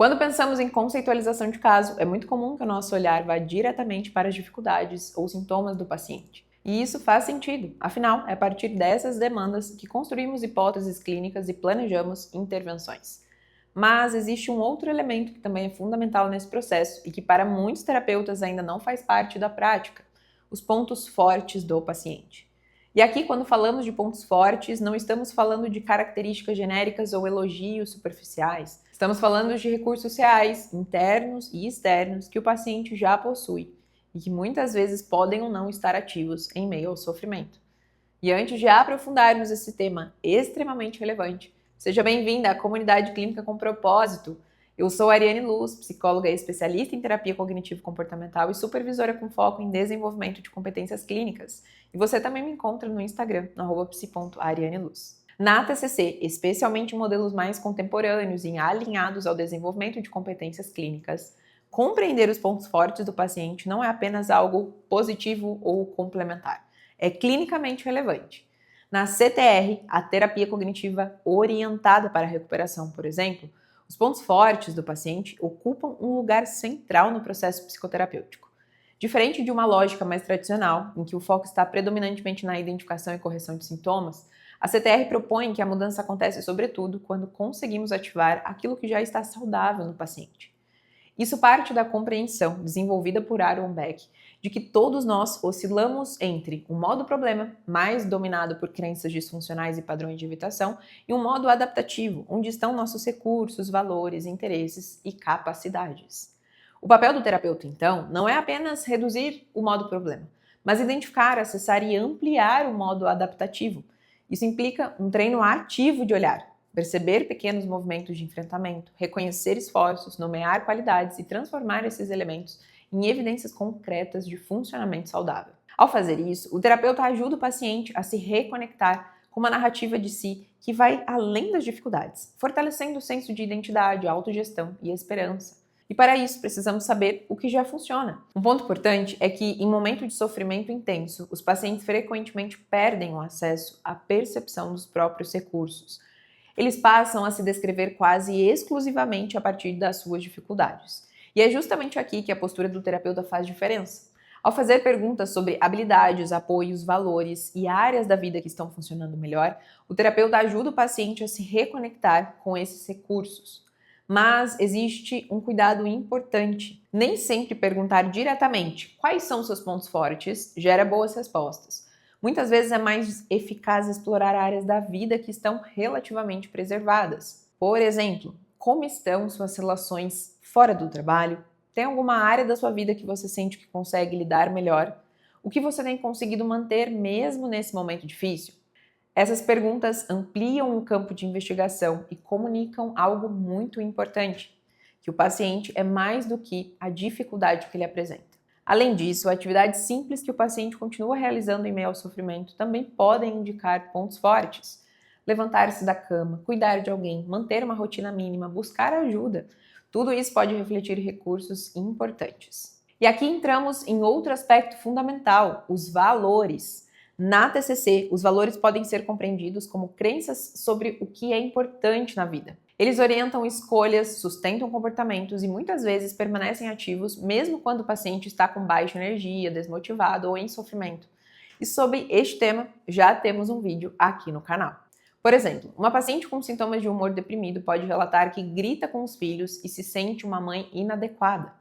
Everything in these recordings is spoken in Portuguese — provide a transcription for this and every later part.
Quando pensamos em conceitualização de caso, é muito comum que o nosso olhar vá diretamente para as dificuldades ou sintomas do paciente. E isso faz sentido, afinal, é a partir dessas demandas que construímos hipóteses clínicas e planejamos intervenções. Mas existe um outro elemento que também é fundamental nesse processo e que para muitos terapeutas ainda não faz parte da prática: os pontos fortes do paciente. E aqui, quando falamos de pontos fortes, não estamos falando de características genéricas ou elogios superficiais. Estamos falando de recursos reais, internos e externos, que o paciente já possui e que muitas vezes podem ou não estar ativos em meio ao sofrimento. E antes de aprofundarmos esse tema extremamente relevante, seja bem-vinda à Comunidade Clínica com Propósito. Eu sou a Ariane Luz, psicóloga e especialista em terapia cognitivo-comportamental e supervisora com foco em desenvolvimento de competências clínicas. E você também me encontra no Instagram, no @psi.arianeluz. Na TCC, especialmente em modelos mais contemporâneos e alinhados ao desenvolvimento de competências clínicas, compreender os pontos fortes do paciente não é apenas algo positivo ou complementar. É clinicamente relevante. Na CTR, a terapia cognitiva orientada para a recuperação, por exemplo, os pontos fortes do paciente ocupam um lugar central no processo psicoterapêutico. Diferente de uma lógica mais tradicional, em que o foco está predominantemente na identificação e correção de sintomas, a CTR propõe que a mudança acontece sobretudo quando conseguimos ativar aquilo que já está saudável no paciente. Isso parte da compreensão, desenvolvida por Aaron Beck, de que todos nós oscilamos entre um modo problema, mais dominado por crenças disfuncionais e padrões de evitação, e um modo adaptativo, onde estão nossos recursos, valores, interesses e capacidades. O papel do terapeuta, então, não é apenas reduzir o modo problema, mas identificar, acessar e ampliar o modo adaptativo. Isso implica um treino ativo de olhar, perceber pequenos movimentos de enfrentamento, reconhecer esforços, nomear qualidades e transformar esses elementos em evidências concretas de funcionamento saudável. Ao fazer isso, o terapeuta ajuda o paciente a se reconectar com uma narrativa de si que vai além das dificuldades, fortalecendo o senso de identidade, autogestão e esperança. E para isso, precisamos saber o que já funciona. Um ponto importante é que, em momento de sofrimento intenso, os pacientes frequentemente perdem o acesso à percepção dos próprios recursos. Eles passam a se descrever quase exclusivamente a partir das suas dificuldades. E é justamente aqui que a postura do terapeuta faz diferença. Ao fazer perguntas sobre habilidades, apoios, valores e áreas da vida que estão funcionando melhor, o terapeuta ajuda o paciente a se reconectar com esses recursos. Mas existe um cuidado importante. Nem sempre perguntar diretamente quais são seus pontos fortes gera boas respostas. Muitas vezes é mais eficaz explorar áreas da vida que estão relativamente preservadas. Por exemplo, como estão suas relações fora do trabalho? Tem alguma área da sua vida que você sente que consegue lidar melhor? O que você tem conseguido manter mesmo nesse momento difícil? Essas perguntas ampliam o campo de investigação e comunicam algo muito importante, que o paciente é mais do que a dificuldade que ele apresenta. Além disso, atividades simples que o paciente continua realizando em meio ao sofrimento também podem indicar pontos fortes. Levantar-se da cama, cuidar de alguém, manter uma rotina mínima, buscar ajuda. Tudo isso pode refletir recursos importantes. E aqui entramos em outro aspecto fundamental, os valores. Na TCC, os valores podem ser compreendidos como crenças sobre o que é importante na vida. Eles orientam escolhas, sustentam comportamentos e muitas vezes permanecem ativos mesmo quando o paciente está com baixa energia, desmotivado ou em sofrimento. E sobre este tema, já temos um vídeo aqui no canal. Por exemplo, uma paciente com sintomas de humor deprimido pode relatar que grita com os filhos e se sente uma mãe inadequada.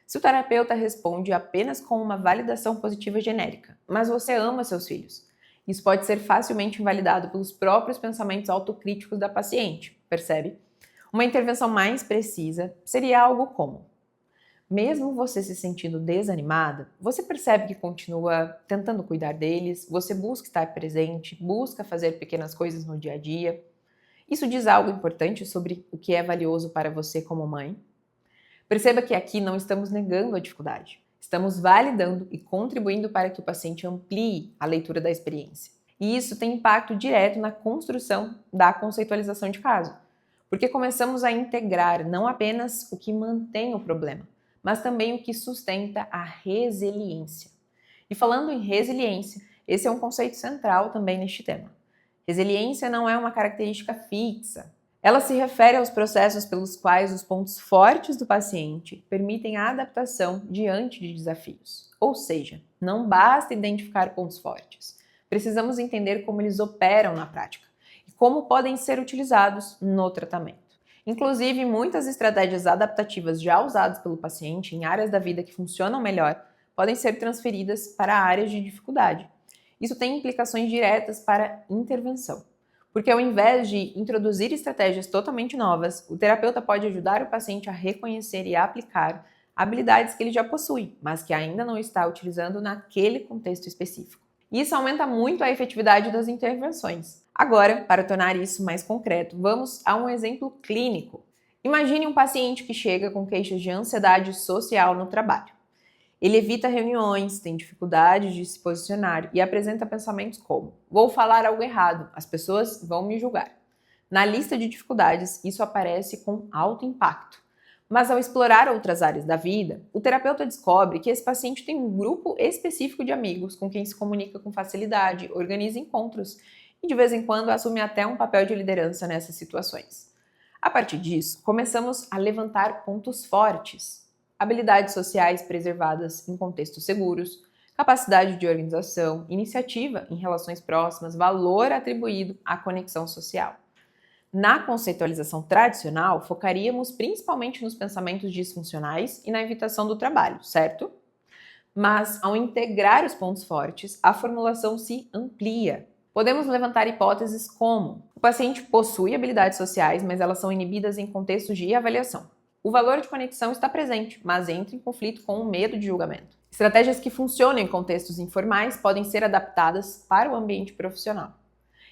Se o terapeuta responde apenas com uma validação positiva genérica, mas você ama seus filhos, isso pode ser facilmente invalidado pelos próprios pensamentos autocríticos da paciente, percebe? Uma intervenção mais precisa seria algo como: mesmo você se sentindo desanimada, você percebe que continua tentando cuidar deles, você busca estar presente, busca fazer pequenas coisas no dia a dia. Isso diz algo importante sobre o que é valioso para você como mãe? Perceba que aqui não estamos negando a dificuldade. Estamos validando e contribuindo para que o paciente amplie a leitura da experiência. E isso tem impacto direto na construção da conceitualização de caso, porque começamos a integrar não apenas o que mantém o problema, mas também o que sustenta a resiliência. E falando em resiliência, esse é um conceito central também neste tema. Resiliência não é uma característica fixa, Ela se refere aos processos pelos quais os pontos fortes do paciente permitem a adaptação diante de desafios. Ou seja, não basta identificar pontos fortes. Precisamos entender como eles operam na prática e como podem ser utilizados no tratamento. Inclusive, muitas estratégias adaptativas já usadas pelo paciente em áreas da vida que funcionam melhor podem ser transferidas para áreas de dificuldade. Isso tem implicações diretas para a intervenção. Porque ao invés de introduzir estratégias totalmente novas, o terapeuta pode ajudar o paciente a reconhecer e aplicar habilidades que ele já possui, mas que ainda não está utilizando naquele contexto específico. E isso aumenta muito a efetividade das intervenções. Agora, para tornar isso mais concreto, vamos a um exemplo clínico. Imagine um paciente que chega com queixas de ansiedade social no trabalho. Ele evita reuniões, tem dificuldade de se posicionar e apresenta pensamentos como: vou falar algo errado, as pessoas vão me julgar. Na lista de dificuldades, isso aparece com alto impacto. Mas ao explorar outras áreas da vida, o terapeuta descobre que esse paciente tem um grupo específico de amigos com quem se comunica com facilidade, organiza encontros e de vez em quando assume até um papel de liderança nessas situações. A partir disso, começamos a levantar pontos fortes. Habilidades sociais preservadas em contextos seguros, capacidade de organização, iniciativa em relações próximas, valor atribuído à conexão social. Na conceitualização tradicional, focaríamos principalmente nos pensamentos disfuncionais e na evitação do trabalho, certo? Mas, ao integrar os pontos fortes, a formulação se amplia. Podemos levantar hipóteses como: o paciente possui habilidades sociais, mas elas são inibidas em contextos de avaliação. O valor de conexão está presente, mas entra em conflito com o medo de julgamento. Estratégias que funcionam em contextos informais podem ser adaptadas para o ambiente profissional.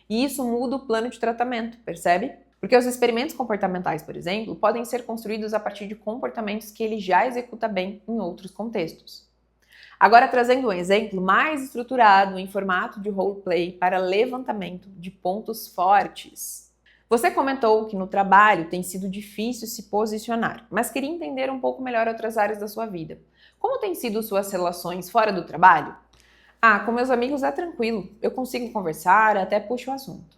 E isso muda o plano de tratamento, percebe? Porque os experimentos comportamentais, por exemplo, podem ser construídos a partir de comportamentos que ele já executa bem em outros contextos. Agora, trazendo um exemplo mais estruturado em formato de roleplay para levantamento de pontos fortes. Você comentou que no trabalho tem sido difícil se posicionar, mas queria entender um pouco melhor outras áreas da sua vida. Como têm sido suas relações fora do trabalho? Com meus amigos é tranquilo, eu consigo conversar, até puxo o assunto.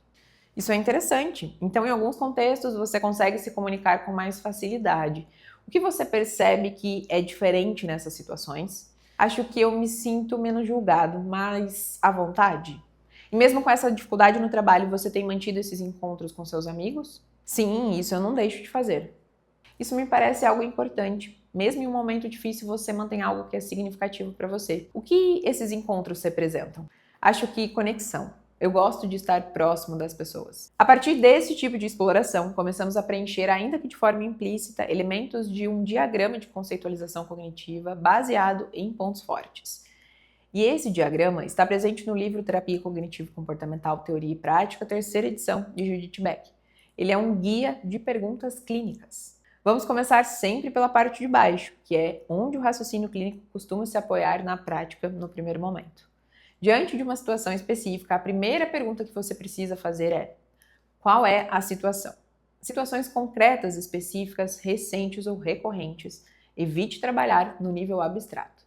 Isso é interessante. Então, em alguns contextos, você consegue se comunicar com mais facilidade. O que você percebe que é diferente nessas situações? Acho que eu me sinto menos julgado, mais à vontade. E mesmo com essa dificuldade no trabalho, você tem mantido esses encontros com seus amigos? Sim, isso eu não deixo de fazer. Isso me parece algo importante. Mesmo em um momento difícil, você mantém algo que é significativo para você. O que esses encontros representam? Acho que conexão. Eu gosto de estar próximo das pessoas. A partir desse tipo de exploração, começamos a preencher, ainda que de forma implícita, elementos de um diagrama de conceitualização cognitiva baseado em pontos fortes. E esse diagrama está presente no livro Terapia Cognitivo-Comportamental, Teoria e Prática, terceira edição, de Judith Beck. Ele é um guia de perguntas clínicas. Vamos começar sempre pela parte de baixo, que é onde o raciocínio clínico costuma se apoiar na prática no primeiro momento. Diante de uma situação específica, a primeira pergunta que você precisa fazer é: qual é a situação? Situações concretas, específicas, recentes ou recorrentes. Evite trabalhar no nível abstrato.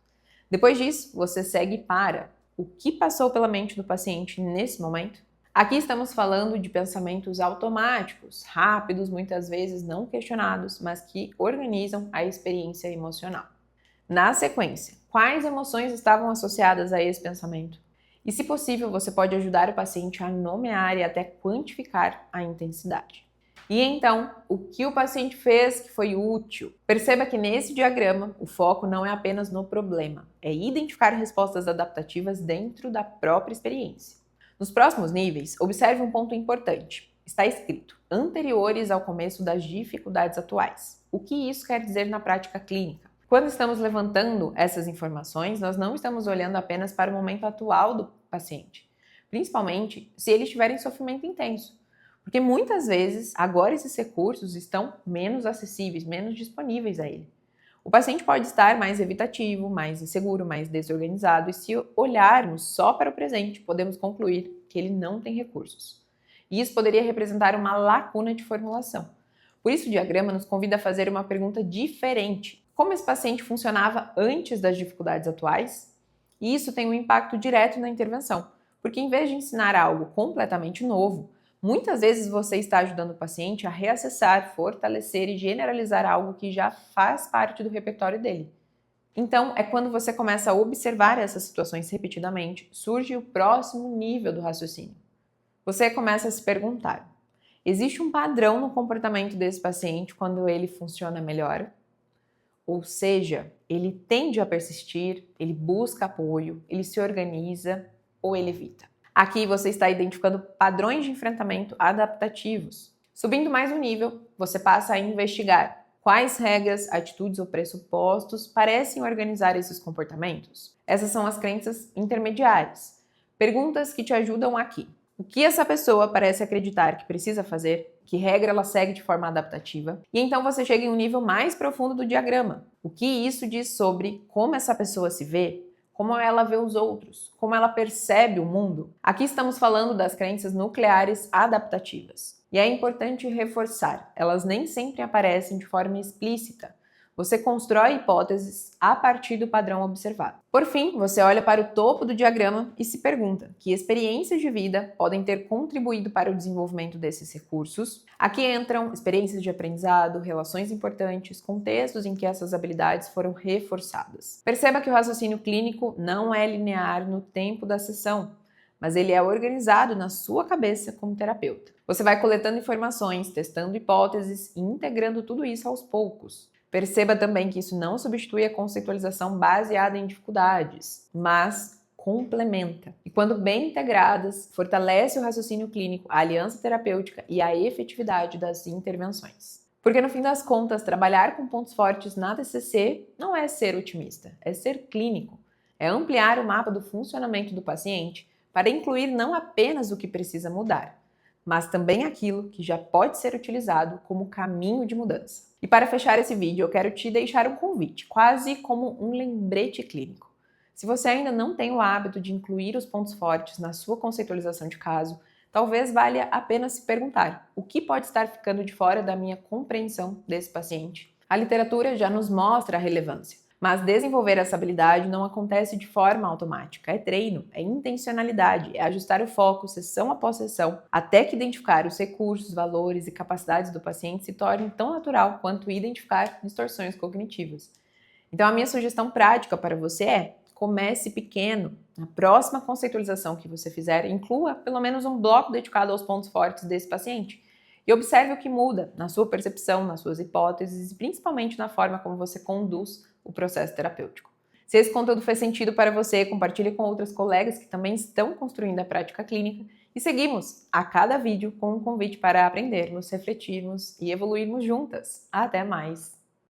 Depois disso, você segue para o que passou pela mente do paciente nesse momento. Aqui estamos falando de pensamentos automáticos, rápidos, muitas vezes não questionados, mas que organizam a experiência emocional. Na sequência, quais emoções estavam associadas a esse pensamento? E, se possível, você pode ajudar o paciente a nomear e até quantificar a intensidade. E então, o que o paciente fez que foi útil? Perceba que nesse diagrama, o foco não é apenas no problema, é identificar respostas adaptativas dentro da própria experiência. Nos próximos níveis, observe um ponto importante. Está escrito: anteriores ao começo das dificuldades atuais. O que isso quer dizer na prática clínica? Quando estamos levantando essas informações, nós não estamos olhando apenas para o momento atual do paciente, principalmente se ele estiver em sofrimento intenso. Porque muitas vezes, agora esses recursos estão menos acessíveis, menos disponíveis a ele. O paciente pode estar mais evitativo, mais inseguro, mais desorganizado, e se olharmos só para o presente, podemos concluir que ele não tem recursos. E isso poderia representar uma lacuna de formulação. Por isso, o diagrama nos convida a fazer uma pergunta diferente. Como esse paciente funcionava antes das dificuldades atuais? E isso tem um impacto direto na intervenção, porque em vez de ensinar algo completamente novo, Muitas vezes você está ajudando o paciente a reacessar, fortalecer e generalizar algo que já faz parte do repertório dele. Então, é quando você começa a observar essas situações repetidamente, surge o próximo nível do raciocínio. Você começa a se perguntar: existe um padrão no comportamento desse paciente quando ele funciona melhor? Ou seja, ele tende a persistir, ele busca apoio, ele se organiza ou ele evita. Aqui você está identificando padrões de enfrentamento adaptativos. Subindo mais um nível, você passa a investigar quais regras, atitudes ou pressupostos parecem organizar esses comportamentos. Essas são as crenças intermediárias. Perguntas que te ajudam aqui. O que essa pessoa parece acreditar que precisa fazer? Que regra ela segue de forma adaptativa? E então você chega em um nível mais profundo do diagrama. O que isso diz sobre como essa pessoa se vê? Como ela vê os outros? Como ela percebe o mundo? Aqui estamos falando das crenças nucleares adaptativas. E é importante reforçar, elas nem sempre aparecem de forma explícita. Você constrói hipóteses a partir do padrão observado. Por fim, você olha para o topo do diagrama e se pergunta que experiências de vida podem ter contribuído para o desenvolvimento desses recursos. Aqui entram experiências de aprendizado, relações importantes, contextos em que essas habilidades foram reforçadas. Perceba que o raciocínio clínico não é linear no tempo da sessão, mas ele é organizado na sua cabeça como terapeuta. Você vai coletando informações, testando hipóteses e integrando tudo isso aos poucos. Perceba também que isso não substitui a conceitualização baseada em dificuldades, mas complementa. E quando bem integradas, fortalece o raciocínio clínico, a aliança terapêutica e a efetividade das intervenções. Porque no fim das contas, trabalhar com pontos fortes na TCC não é ser otimista, é ser clínico. É ampliar o mapa do funcionamento do paciente para incluir não apenas o que precisa mudar, mas também aquilo que já pode ser utilizado como caminho de mudança. E para fechar esse vídeo, eu quero te deixar um convite, quase como um lembrete clínico. Se você ainda não tem o hábito de incluir os pontos fortes na sua conceitualização de caso, talvez valha a pena se perguntar: o que pode estar ficando de fora da minha compreensão desse paciente? A literatura já nos mostra a relevância, mas desenvolver essa habilidade não acontece de forma automática. É treino, é intencionalidade, é ajustar o foco sessão após sessão, até que identificar os recursos, valores e capacidades do paciente se torne tão natural quanto identificar distorções cognitivas. Então, a minha sugestão prática para você é: comece pequeno. Na próxima conceitualização que você fizer, inclua pelo menos um bloco dedicado aos pontos fortes desse paciente. E observe o que muda na sua percepção, nas suas hipóteses e principalmente na forma como você conduz o processo terapêutico. Se esse conteúdo fez sentido para você, compartilhe com outros colegas que também estão construindo a prática clínica e seguimos a cada vídeo com um convite para aprendermos, refletirmos e evoluirmos juntas. Até mais!